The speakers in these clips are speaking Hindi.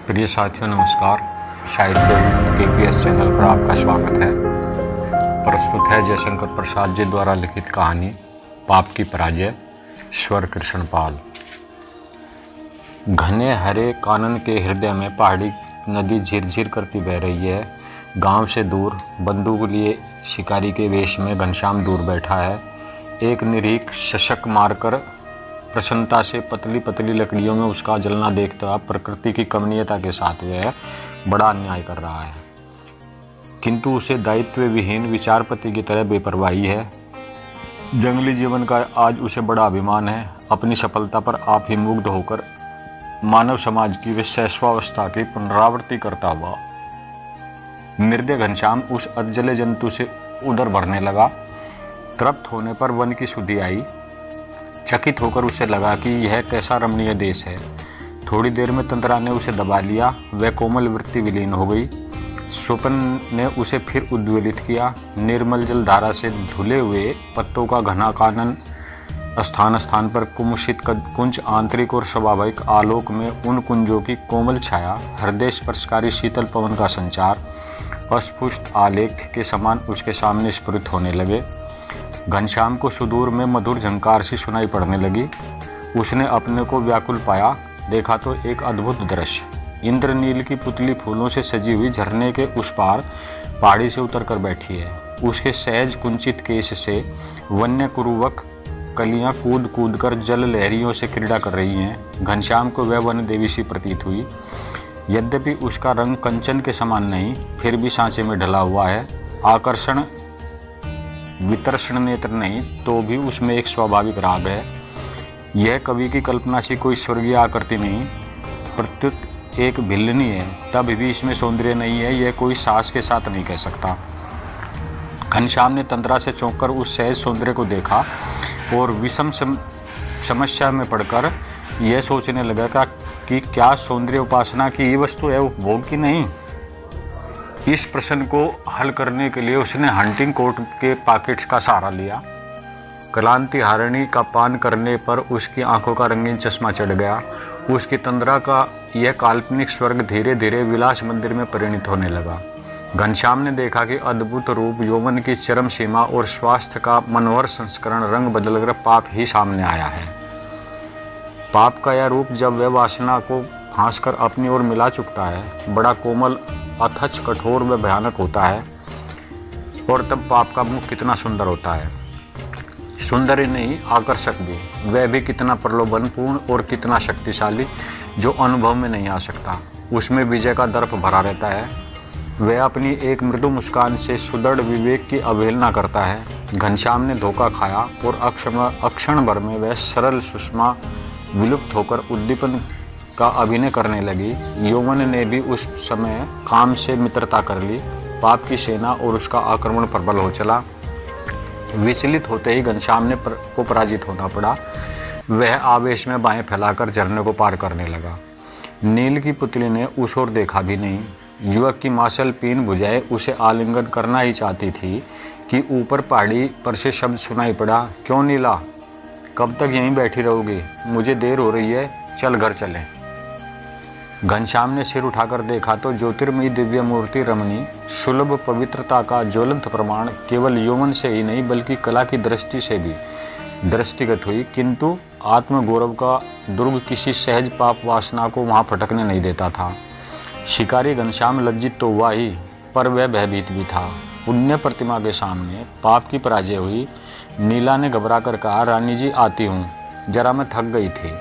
प्रिय साथियों नमस्कार। साहित्य KPS चैनल पर आपका स्वागत है। प्रस्तुत है जयशंकर प्रसाद जी द्वारा लिखित कहानी पाप की पराजय, स्वर कृष्णपाल। घने हरे कानन के हृदय में पहाड़ी नदी झिरझिर करती बह रही है। गांव से दूर बंदूक लिए शिकारी के वेश में घनश्याम दूर बैठा है। एक निरीख शशक मारकर प्रसन्नता से पतली पतली लकड़ियों में उसका जलना देखता हुआ प्रकृति की कमनीयता के साथ वह बड़ा अन्याय कर रहा है, किंतु उसे दायित्व विहीन विचारपति की तरह बेपरवाही है। जंगली जीवन का आज उसे बड़ा अभिमान है। अपनी सफलता पर आप ही मुग्ध होकर मानव समाज की विशेषावस्था की पुनरावृत्ति करता हुआ निर्दय घनश्याम उस अजले जंतु से उदर भरने लगा। तृप्त होने पर वन की सुधि आई। चकित होकर उसे लगा कि यह कैसा रमणीय देश है। थोड़ी देर में तंत्रा ने उसे दबा लिया। वह कोमल वृत्ति विलीन हो गई। स्वप्न ने उसे फिर उद्वेलित किया। निर्मल जल धारा से धुले हुए पत्तों का घना कानन, स्थान स्थान पर कुमुषित कुंज, आंतरिक और स्वाभाविक आलोक में उन कुंजों की कोमल छाया, हृदय स्पर्शकारी शीतल पवन का संचार अस्फुष्ट आलेख के समान उसके सामने स्फुरित होने लगे। घनश्याम को सुदूर में मधुर झंकार सी सुनाई पड़ने लगी। उसने अपने को व्याकुल पाया। देखा तो एक अद्भुत दृश्य। इंद्रनील की पुतली फूलों से सजी हुई झरने के उस पार पहाड़ी से उतरकर बैठी है। उसके सहज कुंचित केश से वन्य कुरुवक कलियां कूद कूद कर जल लहरियों से क्रीड़ा कर रही हैं। घनश्याम को वह वन देवी सी प्रतीत हुई। यद्यपि उसका रंग कंचन के समान नहीं, फिर भी सांचे में ढला हुआ है। आकर्षण वितर्षण नेत्र नहीं, तो भी उसमें एक स्वाभाविक राग है। यह कवि की कल्पना से कोई स्वर्गीय आकृति नहीं, प्रत्युत एक भिल्लनी है। तब भी इसमें सौंदर्य नहीं है, यह कोई साहस के साथ नहीं कह सकता। घनश्याम ने तंत्रा से चौंककर उस सहज सौंदर्य को देखा और विषम समस्या में पड़कर यह सोचने लगा कि क्या सौंदर्य उपासना की ये वस्तु है, उपभोग की नहीं। इस प्रश्न को हल करने के लिए उसने हंटिंग कोट के पॉकेट्स का सहारा लिया। क्लांति हारिणी का पान करने पर उसकी आंखों का रंगीन चश्मा चढ़ गया। उसकी तंद्रा का यह काल्पनिक स्वर्ग धीरे धीरे विलास मंदिर में परिणत होने लगा। घनश्याम ने देखा कि अद्भुत रूप, यौवन की चरम सीमा और स्वास्थ्य का मनोहर संस्करण रंग बदलकर पाप ही सामने आया है। पाप का यह रूप जब वह वासना को फांस कर अपनी ओर मिला चुकता है, बड़ा कोमल, अथच, कठोर व भयानक होता है। और तब पाप का मुख कितना सुंदर होता है। सुंदर ही नहीं, आकर्षक भी। वह भी कितना प्रलोभनपूर्ण और कितना शक्तिशाली, जो अनुभव में नहीं आ सकता। उसमें विजय का दर्प भरा रहता है। वह अपनी एक मृदु मुस्कान से सुदृढ़ विवेक की अवहेलना करता है। घनश्याम ने धोखा खाया और अक्षण भर में वह सरल सुषमा विलुप्त होकर उद्दीपन का अभिनय करने लगी। यौवन ने भी उस समय काम से मित्रता कर ली। पाप की सेना और उसका आक्रमण प्रबल हो चला। विचलित होते ही घनश्याम को पराजित होना पड़ा। वह आवेश में बाहें फैलाकर झरने को पार करने लगा। नील की पुतली ने उस ओर देखा भी नहीं। युवक की मासल पीन बुझाए उसे आलिंगन करना ही चाहती थी कि ऊपर पहाड़ी पर से शब्द सुनाई पड़ा, क्यों नीला, कब तक यहीं बैठी रहोगी? मुझे देर हो रही है, चल घर चलें। घनश्याम ने सिर उठाकर देखा तो ज्योतिर्मयी दिव्य मूर्ति रमणी सुलभ पवित्रता का ज्वलंत प्रमाण केवल यौवन से ही नहीं बल्कि कला की दृष्टि से भी दृष्टिगत हुई। किंतु आत्मगौरव का दुर्ग किसी सहज पाप वासना को वहां फटकने नहीं देता था। शिकारी घनश्याम लज्जित तो हुआ ही, पर वह भयभीत भी था। पुण्य प्रतिमा के सामने पाप की पराजय हुई। नीला ने घबरा कर कहा, रानी जी आती हूँ, जरा मैं थक गई थी।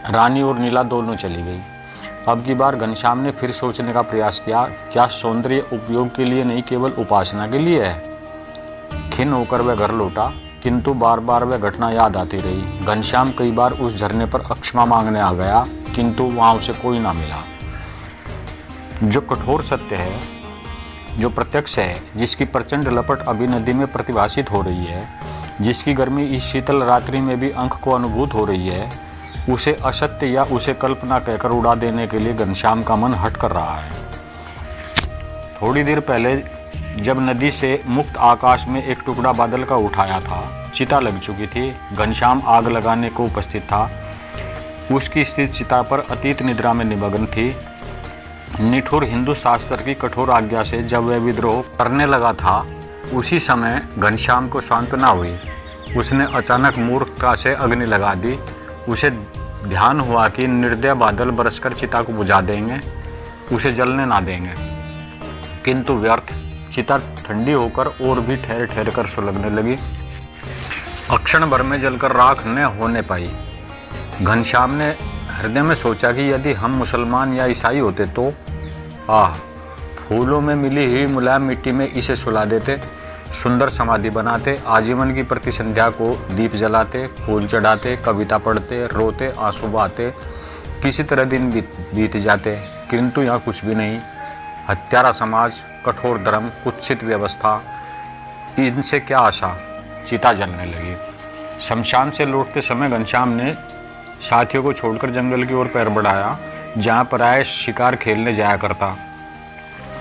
रानी और नीला दोनों चली गई। अब की बार घनश्याम ने फिर सोचने का प्रयास किया, क्या सौंदर्य उपयोग के लिए नहीं केवल उपासना के लिए है? खिन्न होकर वह घर लौटा, किंतु बार बार वह घटना याद आती रही। घनश्याम कई बार उस झरने पर क्षमा मांगने आ गया, किंतु वहां उसे कोई ना मिला। जो कठोर सत्य है, जो प्रत्यक्ष है, जिसकी प्रचंड लपट अभी नदी में प्रतिभासित हो रही है, जिसकी गर्मी इस शीतल रात्रि में भी अंक को अनुभूत हो रही है, उसे असत्य या उसे कल्पना कहकर उड़ा देने के लिए घनश्याम का मन हट कर रहा है। थोड़ी देर पहले जब नदी से मुक्त आकाश में एक टुकड़ा बादल का उठाया था, चिता लग चुकी थी। घनश्याम आग लगाने को उपस्थित था। उसकी स्त्री चिता पर अतीत निद्रा में निमग्न थी। निठुर हिंदू शास्त्र की कठोर आज्ञा से जब वह विद्रोह करने लगा था, उसी समय घनश्याम को सांत्वना हुई। उसने अचानक मूर्खता से अग्नि लगा दी। उसे ध्यान हुआ कि निर्दय बादल बरसकर चिता को बुझा देंगे, उसे जलने ना देंगे, किंतु व्यर्थ। चिता ठंडी होकर और भी ठहर ठहर कर सुलगने लगी। अक्षण भर में जलकर राख न होने पाई। घनश्याम ने हृदय में सोचा कि यदि हम मुसलमान या ईसाई होते तो फूलों में मिली हुई मुलायम मिट्टी में इसे सुला देते, सुंदर समाधि बनाते, आजीवन की प्रति संध्या को दीप जलाते, फूल चढ़ाते, कविता पढ़ते, रोते, आंसू बहाते, किसी तरह दिन बीत जाते। किंतु यहाँ कुछ भी नहीं। हत्यारा समाज, कठोर धर्म, कुत्सित व्यवस्था, इनसे क्या आशा। चिता जलने लगी। शमशान से लौटते समय घनश्याम ने साथियों को छोड़कर जंगल की ओर पैर बढ़ाया, जहाँ प्राय शिकार खेलने जाया करता।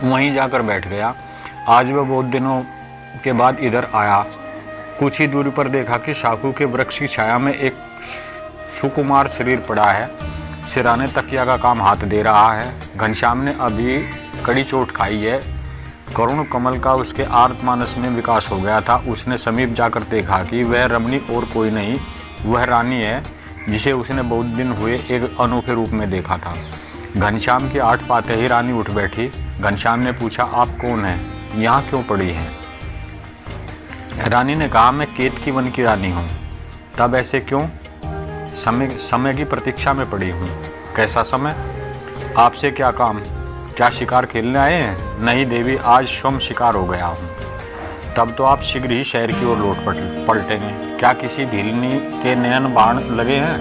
वहीं जाकर बैठ गया। आज वह बहुत दिनों के बाद इधर आया। कुछ ही दूरी पर देखा कि शाखू के वृक्ष की छाया में एक सुकुमार शरीर पड़ा है। सिराने तकिया का काम हाथ दे रहा है। घनश्याम ने अभी कड़ी चोट खाई है। करुण कमल का उसके आर्तमानस में विकास हो गया था। उसने समीप जाकर देखा कि वह रमणी और कोई नहीं, वह रानी है जिसे उसने बहुत दिन हुए एक अनोखे रूप में देखा था। घनश्याम के आठ पाते ही रानी उठ बैठी। घनश्याम ने पूछा, आप कौन हैं? यहाँ क्यों पड़ी हैं? रानी ने कहा, मैं केतकी वन की रानी हूँ। तब ऐसे क्यों? समय की प्रतीक्षा में पड़ी हूँ। कैसा समय? आपसे क्या काम? क्या शिकार खेलने आए हैं? नहीं देवी, आज स्वयं शिकार हो गया हूँ। तब तो आप शीघ्र ही शहर की ओर लौट पलटेंगे। क्या किसी ढीलनी के नयन बाण लगे हैं?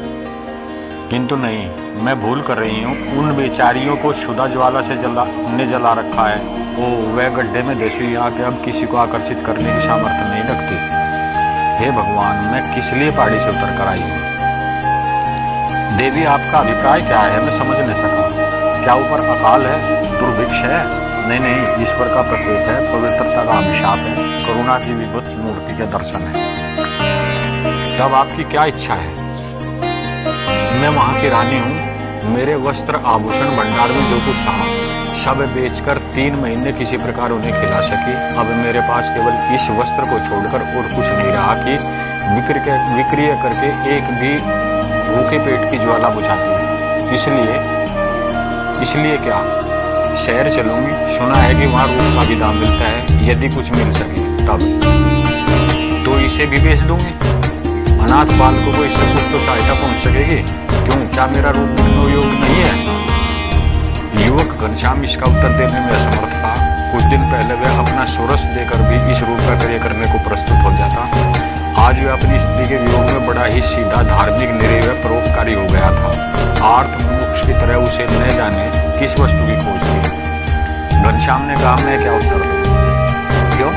किंतु नहीं, मैं भूल कर रही हूँ। उन बेचारियों को शुदा ज्वाला से जला रखा है। ओ, वह गड्ढे में धसी आके अब किसी को आकर्षित करने की सामर्थ्य नहीं रखती। हे भगवान, मैं किस लिए पहाड़ी से उतर कर आई हूँ? देवी, आपका अभिप्राय क्या है? मैं समझ नहीं सका। क्या ऊपर अकाल है? दुर्भिक्ष है? नहीं, ईश्वर का प्रकोप है, पवित्रता का अभिशाप है, करुणा की विभुत मूर्ति के दर्शन है। तब आपकी क्या इच्छा है? मैं वहाँ की रानी हूँ। मेरे वस्त्र आभूषण भंडार में जो कुछ था सब बेचकर 3 महीने किसी प्रकार उन्हें खिला सकी। अब मेरे पास केवल इस वस्त्र को छोड़कर और कुछ नहीं रहा कि विक्रिय करके एक भी भूखे पेट की ज्वाला बुझाती। इसलिए क्या? शहर चलूंगी। सुना है कि वहाँ रूप का भी दाम मिलता है, यदि कुछ मिल सके तब। तो इसे भी बेच दूंगी। अनाथ बालकों को इससे कुछ तो सहायता पहुंच सकेगी। क्यों? क्या मेरा रूप मिलने योग्य नहीं है? युवक घनश्याम इसका उत्तर देने में असमर्थ था। कुछ दिन पहले वह अपना सुरस देकर भी इस रूप का कार्य करने को प्रस्तुत हो जाता। आज वह अपनी स्त्री के वियोग में बड़ा ही सीधा, धार्मिक, निरीह व परोपकारी हो गया था। आर्त मुमुक्ष की तरह उसे न जाने किस वस्तु की खोज थी। घनश्याम ने कहा, मैं क्या उत्तर दूं? क्यों?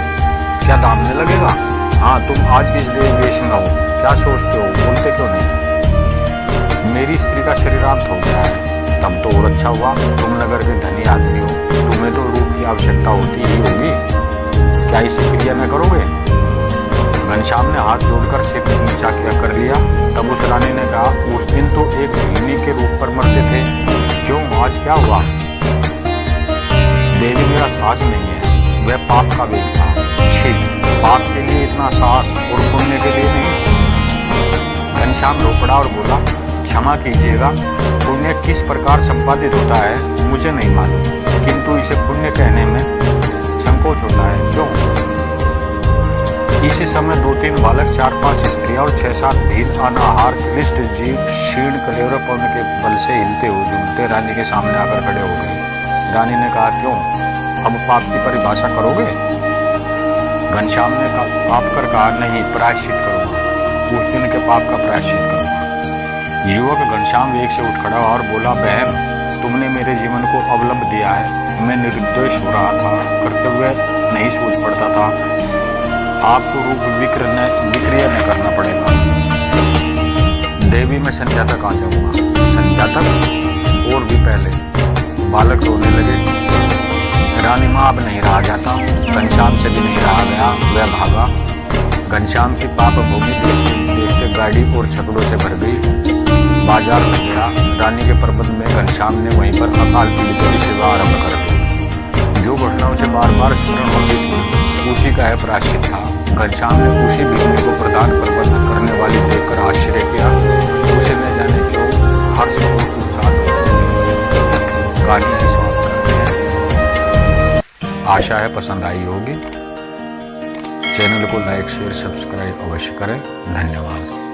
क्या दामने लगेगा? हाँ, तुम आज इस देश में हो, क्या सोचते हो? बोलते क्यों नहीं? मेरी स्त्री का शरीरांत हो गया है। तब तो और अच्छा हुआ। तुम नगर के धनी आदमी हो, तुम्हें तो रूप की आवश्यकता होती ही होगी। क्या इसे क्रिया में करोगे? घनश्याम ने हाथ जोड़कर सिर नीचा कर लिया। तब उस रानी ने कहा, उस दिन तो एक ढीलनी के रूप पर मरते थे, क्यों आज क्या हुआ? देवी, मेरा साहस नहीं है, वह पाप का वेग था। पाप के लिए इतना साहस और पुण्य के लिए नहीं। घनश्याम रो पड़ा और बोला, क्षमा कीजिएगा, पुण्य किस प्रकार संपादित होता है मुझे नहीं मालूम, किंतु इसे पुण्य कहने में संकोच होता है। क्यों? इसी समय 2-3 बालक, 4-5 स्त्रियां और 6-7 भील अनाहार क्लिष्ट जीव क्षीण कलेवर पवन के बल से हिलते हुए झूमते रानी के सामने आकर खड़े हो गए। रानी ने कहा, क्यों? अब पाप की परिभाषा करोगे? घनश्याम ने पाप कर कहा, नहीं, प्रायश्चित करूंगा। उस दिन के पाप का प्रायश्चित करूंगा। युवक घनश्याम वेग से उठ खड़ा और बोला, बहन, तुमने मेरे जीवन को अवलंब दिया है। मैं निर्दोष हो रहा था, करते हुए नहीं सोच पड़ता था। आपको रूप विक्रिय न करना पड़ेगा। देवी, मैं संध्या तक आ जाऊंगा। संध्या तक? और भी पहले। बालक रोने लगे। रानी माँ, अब नहीं रहा जाता। घनश्याम से भी नहीं रहा गया, वह भागा। घनश्याम की पाप भूमि देखते गाड़ी और छकड़ों से भर गई। बाजार लग गया। रानी के प्रबंध में घनश्याम ने वहीं पर अकाल पीड़ितों की सेवा आरंभ कर दी। जो घटनाओं से बार बार स्मरण होती थी उसी का है प्रायश्चित था। घनश्याम ने उसी भीमनी को प्रधान प्रबंध करने वाली देखकर आश्चर्य किया। उसे न जाने क्यों हर्ष और उत्साह कहानी समाप्त करते हैं। आशा है पसंद आई होगी। चैनल को लाइक शेयर सब्सक्राइब अवश्य करें। धन्यवाद।